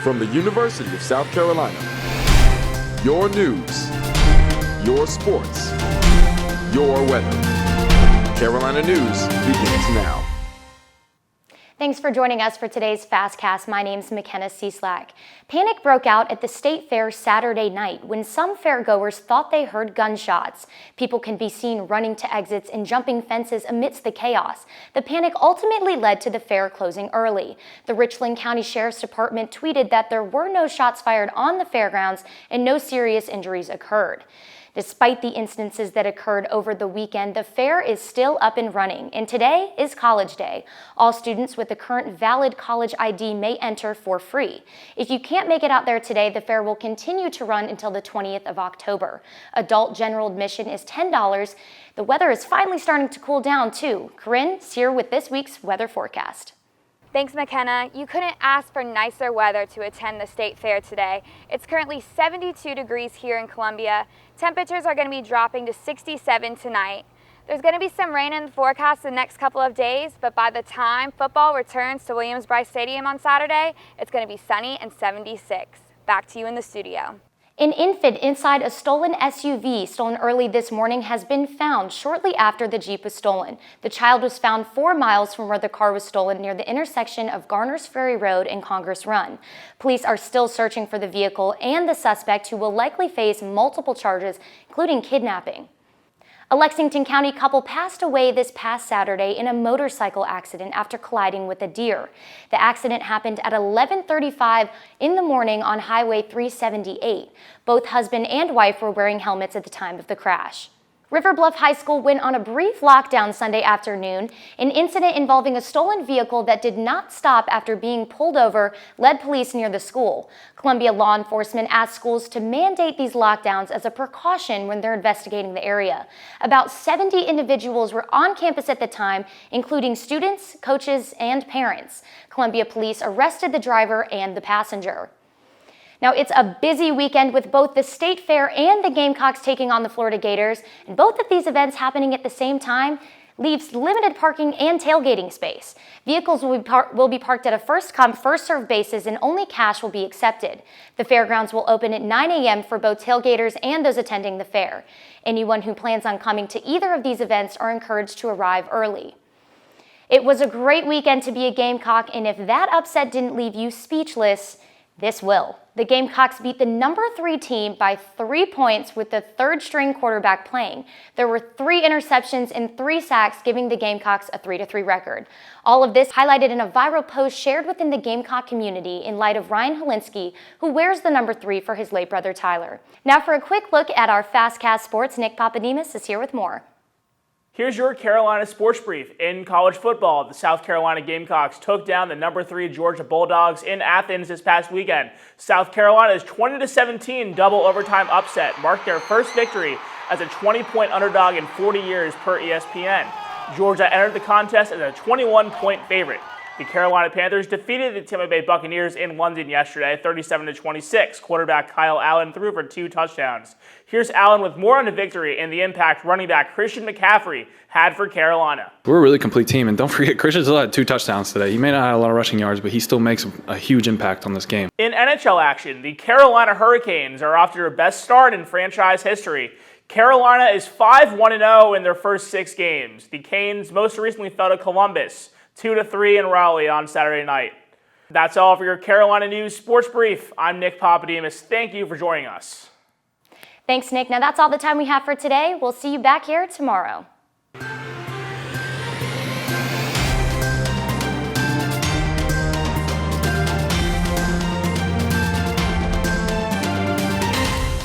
From the University of South Carolina, your news, your sports, your weather. Carolina News begins now. Thanks for joining us for today's Fastcast. My name's McKenna Cieslak. Panic broke out at the State Fair Saturday night when some fairgoers thought they heard gunshots. People can be seen running to exits and jumping fences amidst the chaos. The panic ultimately led to the fair closing early. The Richland County Sheriff's Department tweeted that there were no shots fired on the fairgrounds and no serious injuries occurred. Despite the instances that occurred over the weekend, the fair is still up and running, and today is College Day. All students with a current valid college ID may enter for free. If you can't make it out there today, the fair will continue to run until the 20th of October. Adult general admission is $10. The weather is finally starting to cool down, too. Corinne's here with this week's weather forecast. Thanks, McKenna. You couldn't ask for nicer weather to attend the State Fair today. It's currently 72 degrees here in Columbia. Temperatures are going to be dropping to 67 tonight. There's going to be some rain in the forecast the next couple of days, but by the time football returns to Williams-Brice Stadium on Saturday, it's going to be sunny and 76. Back to you in the studio. An infant inside a stolen SUV stolen early this morning has been found shortly after the Jeep was stolen. The child was found 4 miles from where the car was stolen near the intersection of Garners Ferry Road and Congress Run. Police are still searching for the vehicle and the suspect, who will likely face multiple charges, including kidnapping. A Lexington County couple passed away this past Saturday in a motorcycle accident after colliding with a deer. The accident happened at 11:35 in the morning on Highway 378. Both husband and wife were wearing helmets at the time of the crash. River Bluff High School went on a brief lockdown Sunday afternoon. An incident involving a stolen vehicle that did not stop after being pulled over led police near the school. Columbia law enforcement asked schools to mandate these lockdowns as a precaution when they're investigating the area. About 70 individuals were on campus at the time, including students, coaches, and parents. Columbia police arrested the driver and the passenger. Now, it's a busy weekend with both the State Fair and the Gamecocks taking on the Florida Gators, and both of these events happening at the same time leaves limited parking and tailgating space. Vehicles will be parked at a first-come, first-served basis, and only cash will be accepted. The fairgrounds will open at 9 a.m. for both tailgaters and those attending the fair. Anyone who plans on coming to either of these events are encouraged to arrive early. It was a great weekend to be a Gamecock, and if that upset didn't leave you speechless, this will. The Gamecocks beat the number 3 team by 3 points with the third-string quarterback playing. There were 3 interceptions and 3 sacks, giving the Gamecocks a 3-3 record. All of this highlighted in a viral post shared within the Gamecock community in light of Ryan Helinski, who wears the number 3 for his late brother Tyler. Now for a quick look at our Fastcast Sports, Nick Papademos is here with more. Here's your Carolina Sports Brief. In college football, the South Carolina Gamecocks took down the number 3 Georgia Bulldogs in Athens this past weekend. South Carolina's 20-17 double overtime upset marked their first victory as a 20-point underdog in 40 years per ESPN. Georgia entered the contest as a 21-point favorite. The Carolina Panthers defeated the Tampa Bay Buccaneers in London yesterday, 37-26. Quarterback Kyle Allen threw for 2 touchdowns. Here's Allen with more on the victory and the impact running back Christian McCaffrey had for Carolina. We're a really complete team, and don't forget, Christian still had 2 touchdowns today. He may not have a lot of rushing yards, but he still makes a huge impact on this game. In NHL action, the Carolina Hurricanes are off to their best start in franchise history. Carolina is 5-1-0 in their first 6 games. The Canes most recently fell to Columbus 2-3 in Raleigh on Saturday night. That's all for your Carolina News Sports Brief. I'm Nick Papademos. Thank you for joining us. Thanks, Nick. Now that's all the time we have for today. We'll see you back here tomorrow.